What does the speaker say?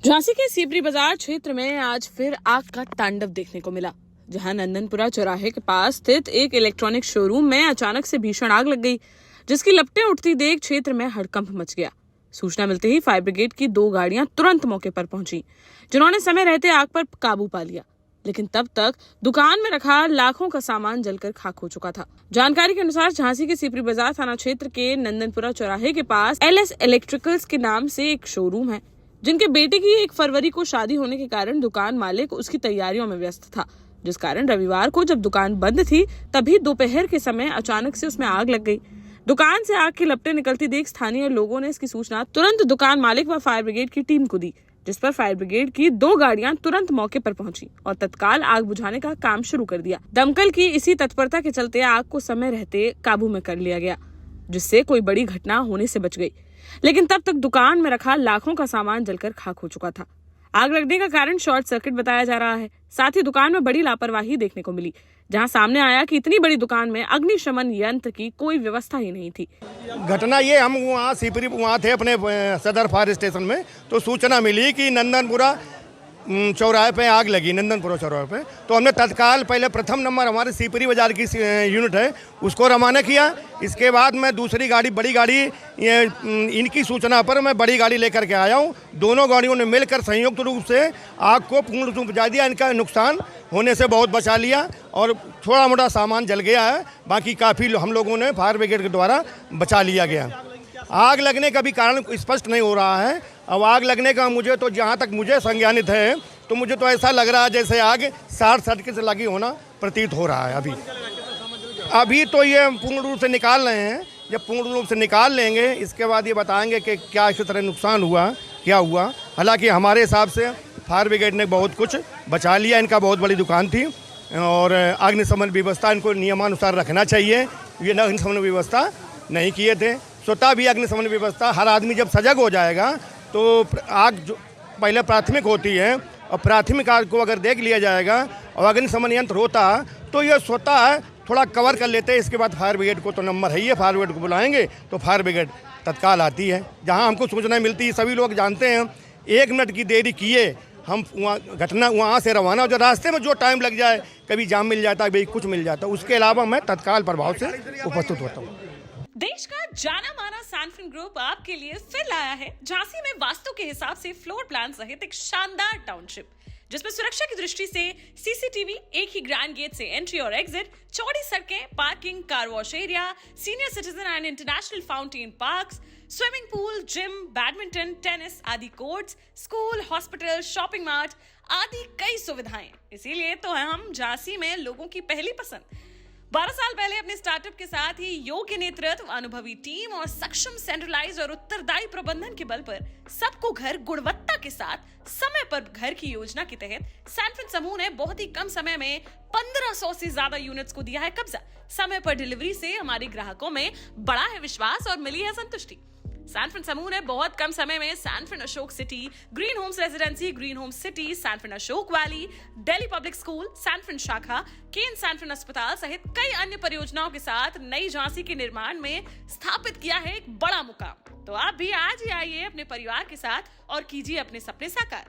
झांसी के सीपरी बाजार क्षेत्र में आज फिर आग का तांडव देखने को मिला, जहां नंदनपुरा चौराहे के पास स्थित एक इलेक्ट्रॉनिक शोरूम में अचानक से भीषण आग लग गई, जिसकी लपटें उठती देख क्षेत्र में हड़कंप मच गया। सूचना मिलते ही फायर ब्रिगेड की 2 गाड़ियां तुरंत मौके पर पहुंची, जिन्होंने समय रहते आग पर काबू पा लिया। लेकिन तब तक दुकान में रखा लाखों का सामान जलकर खाक हो चुका था। जानकारी के अनुसार झांसी के सीपरी बाजार थाना क्षेत्र के नंदनपुरा चौराहे के पास LS इलेक्ट्रिकल्स के नाम से एक शोरूम है, जिनके बेटे की 1 फरवरी को शादी होने के कारण दुकान मालिक उसकी तैयारियों में व्यस्त था, जिस कारण रविवार को जब दुकान बंद थी तभी दोपहर के समय अचानक से उसमें आग लग गई। दुकान से आग की लपटें निकलती देख स्थानीय लोगों ने इसकी सूचना तुरंत दुकान मालिक व फायर ब्रिगेड की टीम को दी, जिस पर फायर ब्रिगेड की 2 गाड़ियां तुरंत मौके पर पहुंची और तत्काल आग बुझाने का काम शुरू कर दिया। दमकल की इसी तत्परता के चलते आग को समय रहते काबू में कर लिया गया, जिससे कोई बड़ी घटना होने से बच गई। लेकिन तब तक दुकान में रखा लाखों का सामान जलकर खाक हो चुका था। आग लगने का कारण शॉर्ट सर्किट बताया जा रहा है। साथ ही दुकान में बड़ी लापरवाही देखने को मिली, जहां सामने आया कि इतनी बड़ी दुकान में अग्निशमन यंत्र की कोई व्यवस्था ही नहीं थी। घटना ये, हम वहाँ सीपरी वहाँ थे अपने सदर फायर स्टेशन में, तो सूचना मिली कि नंदनपुरा चौराहे पे आग लगी। नंदनपुरा चौराहे पे तो हमने तत्काल पहले प्रथम नंबर हमारे सीपरी बाजार की यूनिट है उसको रवाना किया। इसके बाद मैं दूसरी गाड़ी, बड़ी गाड़ी, इनकी सूचना पर मैं बड़ी गाड़ी लेकर के आया हूँ। दोनों गाड़ियों ने मिलकर संयुक्त रूप से आग को पूर्ण रूप से बुझा दिया। इनका नुकसान होने से बहुत बचा लिया और थोड़ा मोटा सामान जल गया है, बाकी काफ़ी हम लोगों ने फायर ब्रिगेड के द्वारा बचा लिया गया। आग लगने का भी कारण स्पष्ट नहीं हो रहा है। अब आग लगने का मुझे तो, जहाँ तक मुझे संज्ञानित है, तो मुझे तो ऐसा लग रहा है जैसे आग शॉर्ट सर्किट से लगी होना प्रतीत हो रहा है। अभी तो ये पूर्ण रूप से निकाल रहे हैं। जब पूर्ण रूप से निकाल लेंगे इसके बाद ये बताएंगे कि क्या इस तरह नुकसान हुआ, क्या हुआ। हालांकि हमारे हिसाब से फायर ब्रिगेड ने बहुत कुछ बचा लिया। इनका बहुत बड़ी दुकान थी और अग्निशमन व्यवस्था इनको नियमानुसार रखना चाहिए। ये अग्निशमन व्यवस्था नहीं किए थे। स्वतः भी अग्निशमन व्यवस्था, हर आदमी जब सजग हो जाएगा तो आग जो पहले प्राथमिक होती है और प्राथमिक आग को अगर देख लिया जाएगा और अग्निशमन यंत्र होता तो ये स्वतः थोड़ा कवर कर लेते हैं। इसके बाद फायर ब्रिगेड को तो नंबर है ही है, फायर ब्रिगेड को बुलाएंगे तो फायर ब्रिगेड तत्काल आती है। जहां हमको सूचना मिलती है, सभी लोग जानते हैं, 1 मिनट की देरी किए हम घटना वहाँ से रवाना हो जाए। रास्ते में जो टाइम लग जाए, कभी जाम मिल जाता है, कभी कुछ मिल जाता है, उसके अलावा मैं तत्काल प्रभाव से उपस्थित होता हूँ। देश का जाना माना सैनफिन ग्रुप आपके लिए फिर लाया है झांसी में वास्तु के हिसाब से फ्लोर प्लान सहित एक शानदार टाउनशिप, जिसमें सुरक्षा की दृष्टि से CCTV, एक ही ग्रैंड गेट से एंट्री और एग्जिट, चौड़ी सड़कें, parking, car wash area, senior citizen and international fountain parks, swimming pool, gym, badminton, tennis आदि courts, school, hospital, shopping mart आदि कई सुविधाएं। इसीलिए तो हम झांसी में लोगों की पहली पसंद। 12 साल पहले अपने स्टार्टअप के साथ ही योग्य नेतृत्व, अनुभवी टीम और सक्षम सेंट्रलाइज और उत्तरदायी प्रबंधन के बल पर सबको घर गुणवत्ता के साथ समय पर घर की योजना के तहत सैनफिन समूह ने बहुत ही कम समय में 1500 से ज्यादा यूनिट्स को दिया है कब्जा। समय पर डिलीवरी से हमारे ग्राहकों में बड़ा है विश्वास और मिली है संतुष्टि। सैनफिन समूह ने बहुत कम समय में Sanfin Ashok city, green homes residency, green homes city, Sanfin Ashok valley, Delhi public school, Sanfin शाखा, केन सैनफिन अस्पताल सहित कई अन्य परियोजनाओं के साथ नई झांसी के निर्माण में स्थापित किया है एक बड़ा मुकाम। तो आप भी आज ही आइए अपने परिवार के साथ और कीजिए अपने सपने साकार।